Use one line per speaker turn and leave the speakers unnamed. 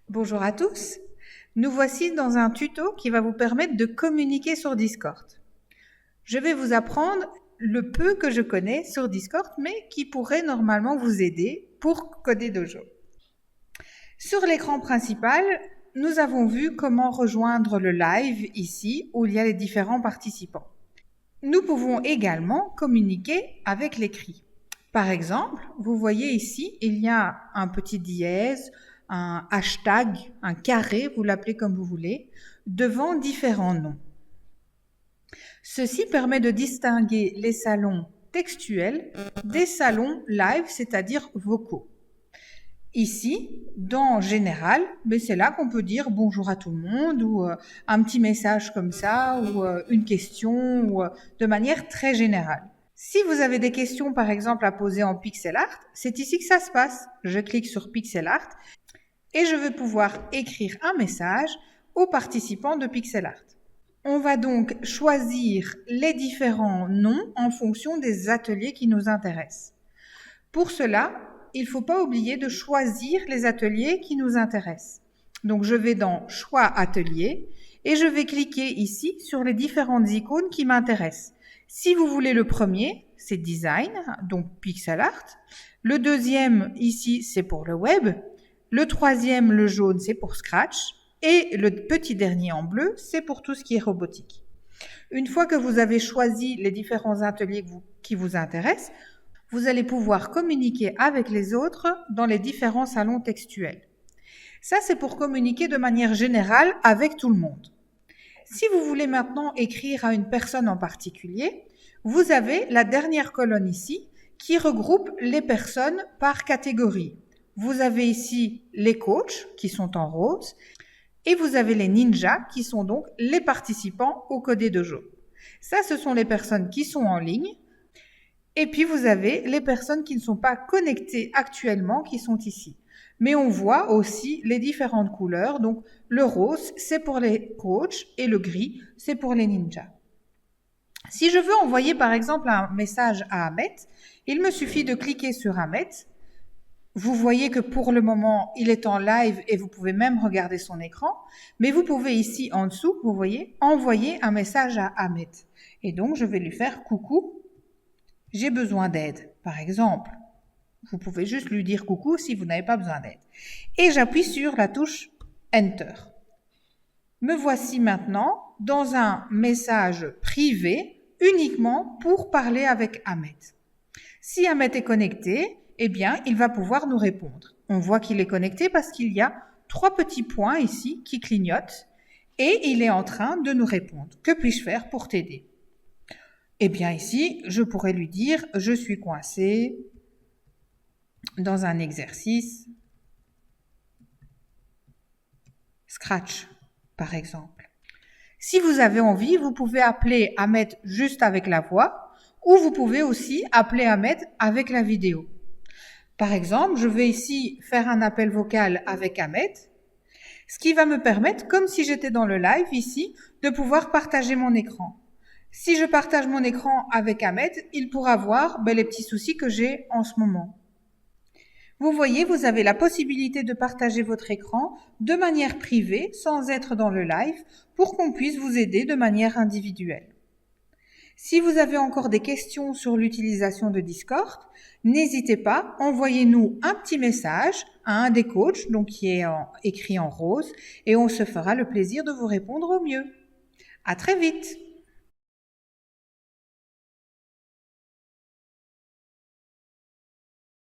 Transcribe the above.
Bonjour à tous. Nous voici dans un tuto qui va vous permettre de communiquer sur Discord. Je vais vous apprendre le peu que je connais sur Discord, mais qui pourrait normalement vous aider pour Coder Dojo. Sur l'écran principal, nous avons vu comment rejoindre le live ici, où il y a les différents participants. Nous pouvons également communiquer avec l'écrit. Par exemple, vous voyez ici, il y a un petit dièse, un hashtag, un carré, vous l'appelez comme vous voulez, devant différents noms. Ceci permet de distinguer les salons textuels des salons live, c'est-à-dire vocaux. Ici, dans Général, c'est là qu'on peut dire bonjour à tout le monde ou un petit message comme ça ou une question ou de manière très générale. Si vous avez des questions, par exemple, à poser en pixel art, c'est ici que ça se passe. Je clique sur pixel art et je vais pouvoir écrire un message aux participants de pixel art. On va donc choisir les différents noms en fonction des ateliers qui nous intéressent. Pour cela, il ne faut pas oublier de choisir les ateliers qui nous intéressent. Donc, je vais dans Choix atelier et je vais cliquer ici sur les différentes icônes qui m'intéressent. Si vous voulez le premier, c'est Design, donc Pixel Art. Le deuxième, ici, c'est pour le web. Le troisième, le jaune, c'est pour Scratch. Et le petit dernier en bleu, c'est pour tout ce qui est robotique. Une fois que vous avez choisi les différents ateliers qui vous intéressent, vous allez pouvoir communiquer avec les autres dans les différents salons textuels. Ça, c'est pour communiquer de manière générale avec tout le monde. Si vous voulez maintenant écrire à une personne en particulier, vous avez la dernière colonne ici qui regroupe les personnes par catégorie. Vous avez ici les coachs qui sont en rose et vous avez les ninjas qui sont donc les participants au Coder Dojo. Ça, ce sont les personnes qui sont en ligne. Et puis, vous avez les personnes qui ne sont pas connectées actuellement, qui sont ici. Mais on voit aussi les différentes couleurs. Donc, le rose, c'est pour les coachs et le gris, c'est pour les ninjas. Si je veux envoyer, par exemple, un message à Ahmed, il me suffit de cliquer sur Ahmed. Vous voyez que pour le moment, il est en live et vous pouvez même regarder son écran. Mais vous pouvez ici, en dessous, vous voyez, envoyer un message à Ahmed. Et donc, je vais lui faire « Coucou ». J'ai besoin d'aide, par exemple. Vous pouvez juste lui dire coucou si vous n'avez pas besoin d'aide. Et j'appuie sur la touche Enter. Me voici maintenant dans un message privé uniquement pour parler avec Ahmed. Si Ahmed est connecté, eh bien, il va pouvoir nous répondre. On voit qu'il est connecté parce qu'il y a 3 petits points ici qui clignotent et il est en train de nous répondre. Que puis-je faire pour t'aider ? Eh bien ici, je pourrais lui dire « Je suis coincé dans un exercice Scratch », par exemple. Si vous avez envie, vous pouvez appeler Ahmed juste avec la voix ou vous pouvez aussi appeler Ahmed avec la vidéo. Par exemple, je vais ici faire un appel vocal avec Ahmed, ce qui va me permettre, comme si j'étais dans le live ici, de pouvoir partager mon écran. Si je partage mon écran avec Ahmed, il pourra voir les petits soucis que j'ai en ce moment. Vous voyez, vous avez la possibilité de partager votre écran de manière privée, sans être dans le live, pour qu'on puisse vous aider de manière individuelle. Si vous avez encore des questions sur l'utilisation de Discord, n'hésitez pas, envoyez-nous un petit message à un des coachs, donc qui est écrit en rose, et on se fera le plaisir de vous répondre au mieux. À très vite!